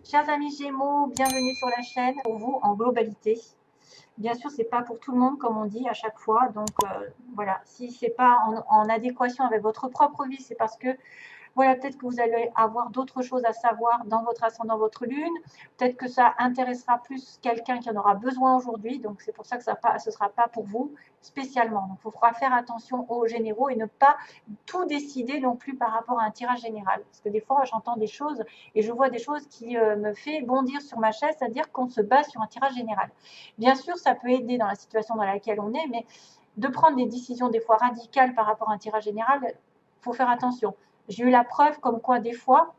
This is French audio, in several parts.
Chers amis Gémeaux, bienvenue sur la chaîne pour vous en globalité. Bien sûr, c'est pas pour tout le monde comme on dit à chaque fois. Donc voilà, si c'est pas en adéquation avec votre propre vie, c'est parce que voilà, peut-être que vous allez avoir d'autres choses à savoir dans votre ascendant, votre lune. Peut-être que ça intéressera plus quelqu'un qui en aura besoin aujourd'hui. Donc, c'est pour ça que ce ne sera pas pour vous spécialement. Donc, il faudra faire attention aux généraux et ne pas tout décider non plus par rapport à un tirage général. Parce que des fois, j'entends des choses et je vois des choses qui me fait bondir sur ma chaise, c'est-à-dire qu'on se base sur un tirage général. Bien sûr, ça peut aider dans la situation dans laquelle on est, mais de prendre des décisions des fois radicales par rapport à un tirage général, il faut faire attention. J'ai eu la preuve comme quoi des fois,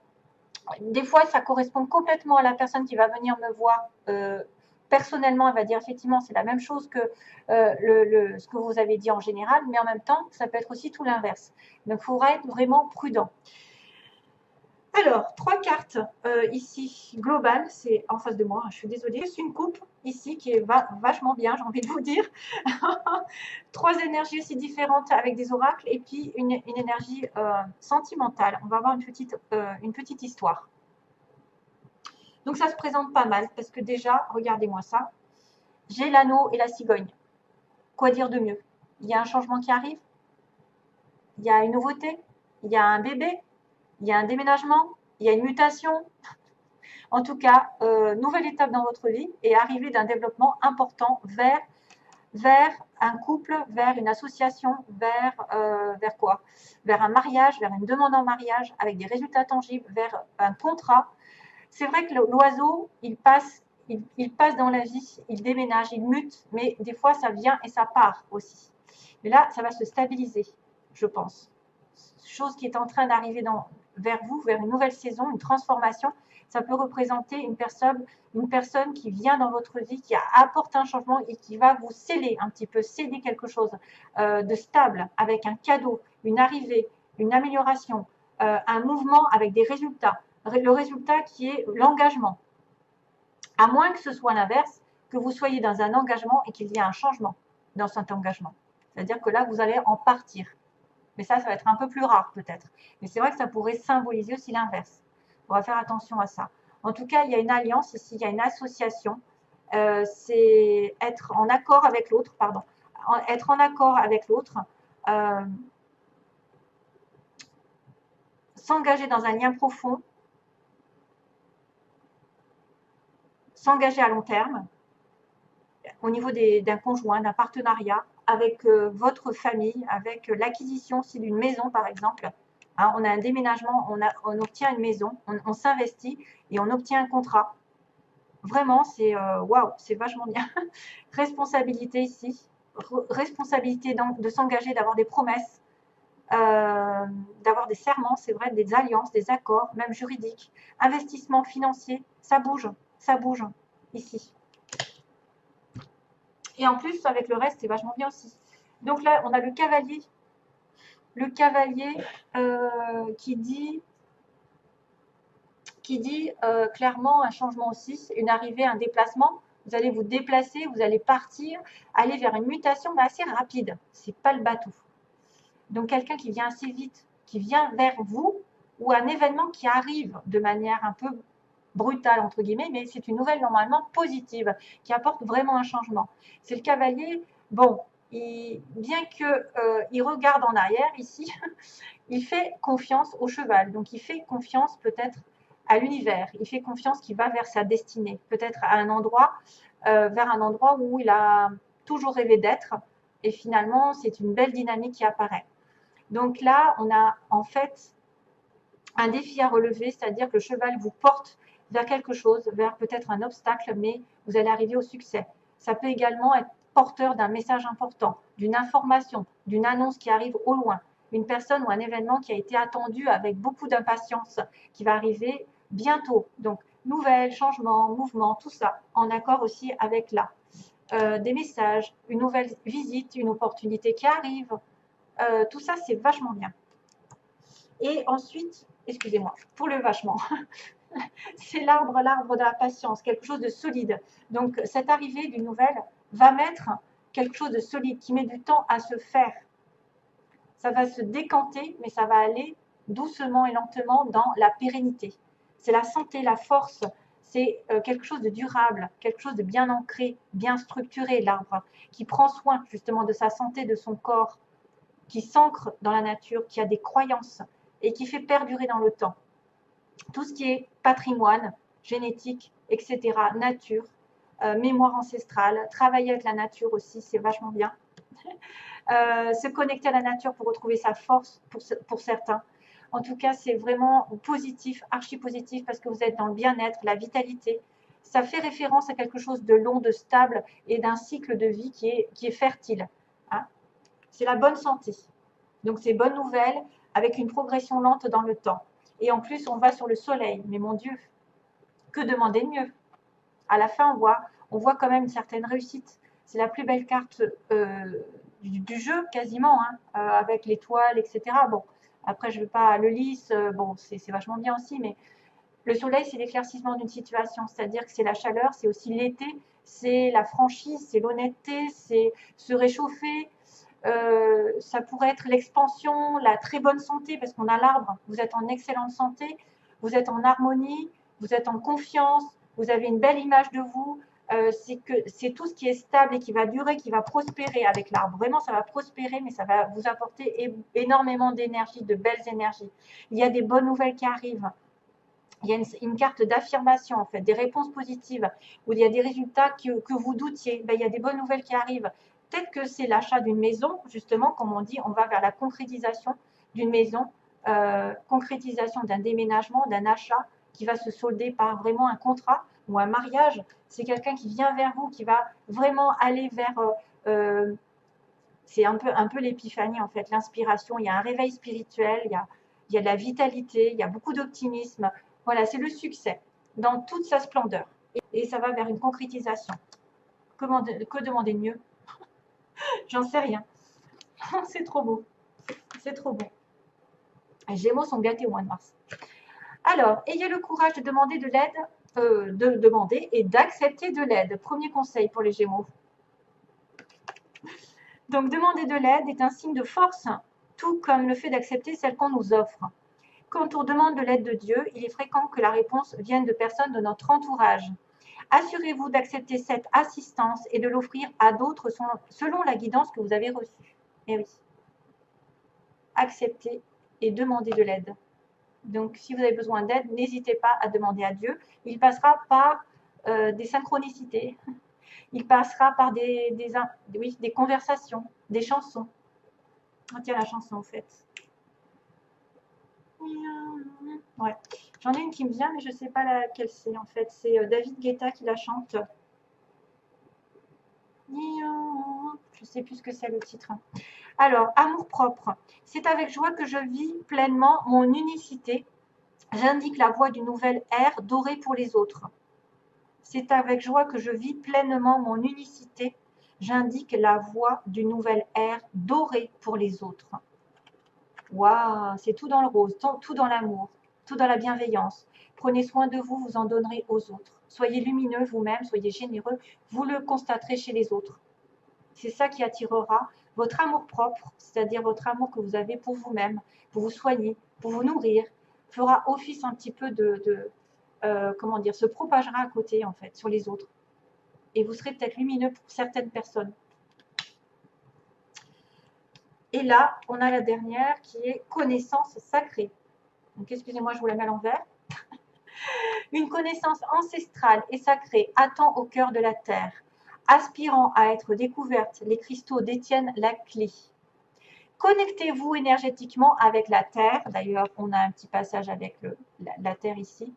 ça correspond complètement à la personne qui va venir me voir personnellement. Elle va dire effectivement c'est la même chose que ce que vous avez dit en général, mais en même temps ça peut être aussi tout l'inverse. Donc il faudra être vraiment prudent. Alors, 3 cartes ici, globales, c'est en face de moi, je suis désolée. C'est une coupe ici qui est vachement bien, j'ai envie de vous dire. 3 énergies aussi différentes avec des oracles et puis une énergie sentimentale. On va avoir une petite histoire. Donc ça se présente pas mal parce que déjà, regardez-moi ça. J'ai l'anneau et la cigogne. Quoi dire de mieux? Il y a un changement qui arrive, il y a une nouveauté, il y a un bébé, il y a un déménagement, il y a une mutation. En tout cas, nouvelle étape dans votre vie et arrivée d'un développement important vers un couple, vers une association, vers quoi? Vers un mariage, vers une demande en mariage avec des résultats tangibles, vers un contrat. C'est vrai que l'oiseau, il passe dans la vie, il déménage, il mute, mais des fois ça vient et ça part aussi. Mais là, ça va se stabiliser, je pense. Chose qui est en train d'arriver vers vous, vers une nouvelle saison, une transformation. Ça peut représenter une personne qui vient dans votre vie, qui apporte un changement et qui va vous sceller un petit peu, céder quelque chose de stable, avec un cadeau, une arrivée, une amélioration, un mouvement avec des résultats. Le résultat qui est l'engagement. À moins que ce soit l'inverse, que vous soyez dans un engagement et qu'il y ait un changement dans cet engagement. C'est-à-dire que là, vous allez en partir. Mais ça va être un peu plus rare peut-être. Mais c'est vrai que ça pourrait symboliser aussi l'inverse. On va faire attention à ça. En tout cas, il y a une alliance ici, il y a une association. C'est être en accord avec l'autre, pardon. Être en accord avec l'autre. S'engager dans un lien profond. S'engager à long terme. Au niveau d'un conjoint, d'un partenariat, avec votre famille, avec l'acquisition aussi d'une maison par exemple. Hein, on a un déménagement, on obtient une maison, on s'investit et on obtient un contrat. Vraiment, c'est waouh, c'est vachement bien. Responsabilité ici, responsabilité donc de s'engager, d'avoir des promesses, d'avoir des serments, c'est vrai, des alliances, des accords, même juridiques. Investissement financier, ça bouge ici. Et en plus, avec le reste, c'est vachement bien aussi. Donc là, on a le cavalier. Le cavalier qui dit clairement un changement aussi, une arrivée, un déplacement. Vous allez vous déplacer, vous allez partir, aller vers une mutation, mais assez rapide. C'est pas le bateau. Donc quelqu'un qui vient assez vite, qui vient vers vous, ou un événement qui arrive de manière un peu brutale, entre guillemets, mais c'est une nouvelle normalement positive, qui apporte vraiment un changement. C'est le cavalier, bon, bien qu'il regarde en arrière ici, il fait confiance au cheval, donc il fait confiance peut-être à l'univers, il fait confiance qu'il va vers sa destinée, peut-être à un endroit, vers un endroit où il a toujours rêvé d'être, et finalement c'est une belle dynamique qui apparaît. Donc là, on a en fait un défi à relever, c'est-à-dire que le cheval vous porte vers quelque chose, vers peut-être un obstacle, mais vous allez arriver au succès. Ça peut également être porteur d'un message important, d'une information, d'une annonce qui arrive au loin, une personne ou un événement qui a été attendu avec beaucoup d'impatience, qui va arriver bientôt. Donc, nouvelles, changements, mouvements, tout ça, en accord aussi avec là. Des messages, une nouvelle visite, une opportunité qui arrive, tout ça, c'est vachement bien. Et ensuite, excusez-moi, pour le vachement, c'est l'arbre de la patience, quelque chose de solide. Donc, cette arrivée d'une nouvelle va mettre quelque chose de solide, qui met du temps à se faire. Ça va se décanter, mais ça va aller doucement et lentement dans la pérennité. C'est la santé, la force, c'est quelque chose de durable, quelque chose de bien ancré, bien structuré, l'arbre, qui prend soin justement de sa santé, de son corps, qui s'ancre dans la nature, qui a des croyances et qui fait perdurer dans le temps. Tout ce qui est patrimoine, génétique, etc., nature, mémoire ancestrale, travailler avec la nature aussi, c'est vachement bien. Se connecter à la nature pour retrouver sa force pour certains. En tout cas, c'est vraiment positif, archi positif, parce que vous êtes dans le bien-être, la vitalité. Ça fait référence à quelque chose de long, de stable et d'un cycle de vie qui est fertile. Hein. C'est la bonne santé. Donc, c'est bonne nouvelle avec une progression lente dans le temps. Et en plus, on va sur le soleil. Mais mon Dieu, que demander de mieux? À la fin, on voit quand même une certaine réussite. C'est la plus belle carte du jeu, quasiment, hein, avec l'étoile, etc. Bon, après, je ne veux pas le lys, bon, c'est vachement bien aussi, mais le soleil, c'est l'éclaircissement d'une situation, c'est-à-dire que c'est la chaleur, c'est aussi l'été, c'est la franchise, c'est l'honnêteté, c'est se réchauffer. Ça pourrait être l'expansion, la très bonne santé, parce qu'on a l'arbre, vous êtes en excellente santé, vous êtes en harmonie, vous êtes en confiance, vous avez une belle image de vous, c'est tout ce qui est stable et qui va durer, qui va prospérer avec l'arbre. Vraiment, ça va prospérer, mais ça va vous apporter énormément d'énergie, de belles énergies. Il y a des bonnes nouvelles qui arrivent. Il y a une carte d'affirmation, en fait, des réponses positives, où il y a des résultats que vous doutiez. Ben, il y a des bonnes nouvelles qui arrivent. Peut-être que c'est l'achat d'une maison, justement, comme on dit, on va vers la concrétisation d'une maison, concrétisation d'un déménagement, d'un achat qui va se solder par vraiment un contrat ou un mariage. C'est quelqu'un qui vient vers vous, qui va vraiment aller vers... c'est un peu l'épiphanie, en fait, l'inspiration. Il y a un réveil spirituel, il y a de la vitalité, il y a beaucoup d'optimisme. Voilà, c'est le succès dans toute sa splendeur. Et ça va vers une concrétisation. Que demander de mieux? J'en sais rien. C'est trop beau. C'est trop beau. Les Gémeaux sont gâtés au mois de mars. Alors, ayez le courage de demander de l'aide, de demander et d'accepter de l'aide. Premier conseil pour les Gémeaux. Donc, demander de l'aide est un signe de force, tout comme le fait d'accepter celle qu'on nous offre. Quand on demande de l'aide de Dieu, il est fréquent que la réponse vienne de personnes de notre entourage. Assurez-vous d'accepter cette assistance et de l'offrir à d'autres selon la guidance que vous avez reçue. Eh oui. Acceptez et demandez de l'aide. Donc, si vous avez besoin d'aide, n'hésitez pas à demander à Dieu. Il passera par des synchronicités. Il passera par des conversations, des chansons. Oh, tiens, la chanson, en fait. Ouais. J'en ai une qui me vient, mais je ne sais pas laquelle c'est, en fait. C'est David Guetta qui la chante. Je ne sais plus ce que c'est le titre. Alors, amour propre. C'est avec joie que je vis pleinement mon unicité. J'indique la voie d'une nouvelle ère dorée pour les autres. C'est avec joie que je vis pleinement mon unicité. J'indique la voie d'une nouvelle ère dorée pour les autres. Waouh, c'est tout dans le rose, tout dans l'amour, tout dans la bienveillance. Prenez soin de vous, vous en donnerez aux autres. Soyez lumineux vous-même, soyez généreux, vous le constaterez chez les autres. C'est ça qui attirera votre amour propre, c'est-à-dire votre amour que vous avez pour vous-même, pour vous soigner, pour vous nourrir, fera office un petit peu comment dire, se propagera à côté, en fait, sur les autres. Et vous serez peut-être lumineux pour certaines personnes. Et là, on a la dernière qui est connaissance sacrée. Donc, excusez-moi, je vous la mets à l'envers. Une connaissance ancestrale et sacrée attend au cœur de la terre. Aspirant à être découverte, les cristaux détiennent la clé. Connectez-vous énergétiquement avec la terre. D'ailleurs, on a un petit passage avec la terre ici,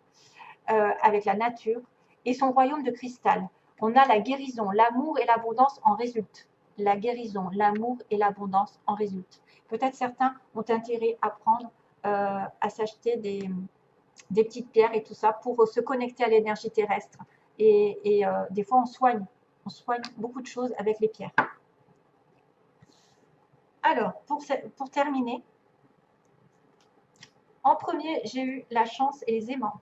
avec la nature et son royaume de cristal. On a la guérison, l'amour et l'abondance en résultent. La guérison, l'amour et l'abondance en résultent. Peut-être certains ont intérêt à prendre, à s'acheter des petites pierres et tout ça pour se connecter à l'énergie terrestre. Et des fois, on soigne beaucoup de choses avec les pierres. Alors, pour terminer, en premier, j'ai eu la chance et les aimants.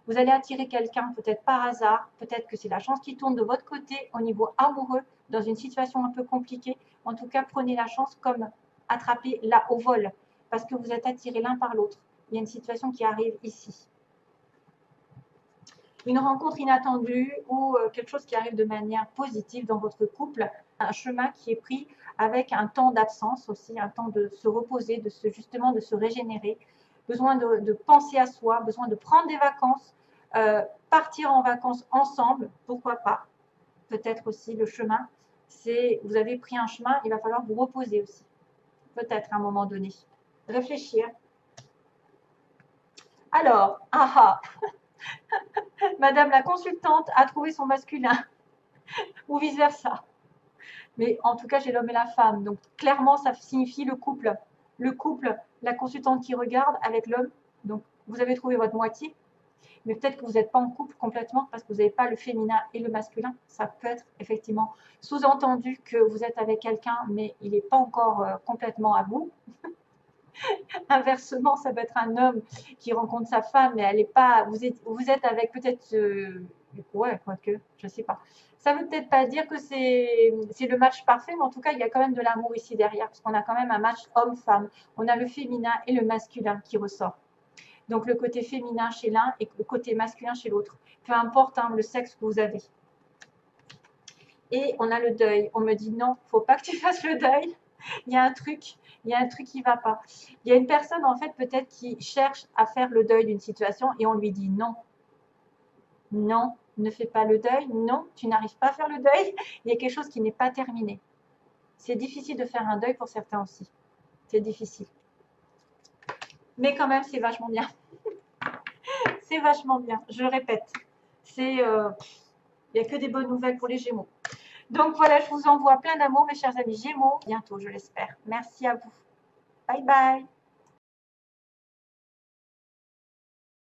Vous allez attirer quelqu'un peut-être par hasard, peut-être que c'est la chance qui tourne de votre côté au niveau amoureux, dans une situation un peu compliquée. En tout cas, prenez la chance comme attraper là au vol, parce que vous êtes attirés l'un par l'autre. Il y a une situation qui arrive ici. une rencontre inattendue ou quelque chose qui arrive de manière positive dans votre couple, un chemin qui est pris avec un temps d'absence aussi, un temps de se reposer, justement de se régénérer, besoin de penser à soi, besoin de prendre des vacances, partir en vacances ensemble, pourquoi pas. Peut-être aussi le chemin, c'est vous avez pris un chemin, il va falloir vous reposer aussi, peut-être à un moment donné. Réfléchir. Alors, Madame la consultante a trouvé son masculin, ou vice-versa. Mais en tout cas, j'ai l'homme et la femme. Donc, clairement, ça signifie le couple. Le couple, la consultante qui regarde avec l'homme. Donc, vous avez trouvé votre moitié. Mais peut-être que vous n'êtes pas en couple complètement parce que vous n'avez pas le féminin et le masculin. Ça peut être effectivement sous-entendu que vous êtes avec quelqu'un, mais il n'est pas encore complètement à bout. Inversement, ça peut être un homme qui rencontre sa femme, mais elle n'est pas. Vous êtes avec peut-être. Ouais, quoique, je ne sais pas. Ça ne veut peut-être pas dire que c'est le match parfait, mais en tout cas, il y a quand même de l'amour ici derrière, parce qu'on a quand même un match homme-femme. On a le féminin et le masculin qui ressort. Donc le côté féminin chez l'un et le côté masculin chez l'autre. Peu importe hein, le sexe que vous avez. Et on a le deuil. On me dit non, il ne faut pas que tu fasses le deuil. Il y a un truc qui ne va pas. Il y a une personne en fait peut-être qui cherche à faire le deuil d'une situation et on lui dit non. Non, ne fais pas le deuil. Non, tu n'arrives pas à faire le deuil. Il y a quelque chose qui n'est pas terminé. C'est difficile de faire un deuil pour certains aussi. C'est difficile. Mais quand même, c'est vachement bien. C'est vachement bien, je le répète. Il n'y a que des bonnes nouvelles pour les Gémeaux. Donc voilà, je vous envoie plein d'amour, mes chers amis Gémeaux. Bientôt, je l'espère. Merci à vous. Bye bye.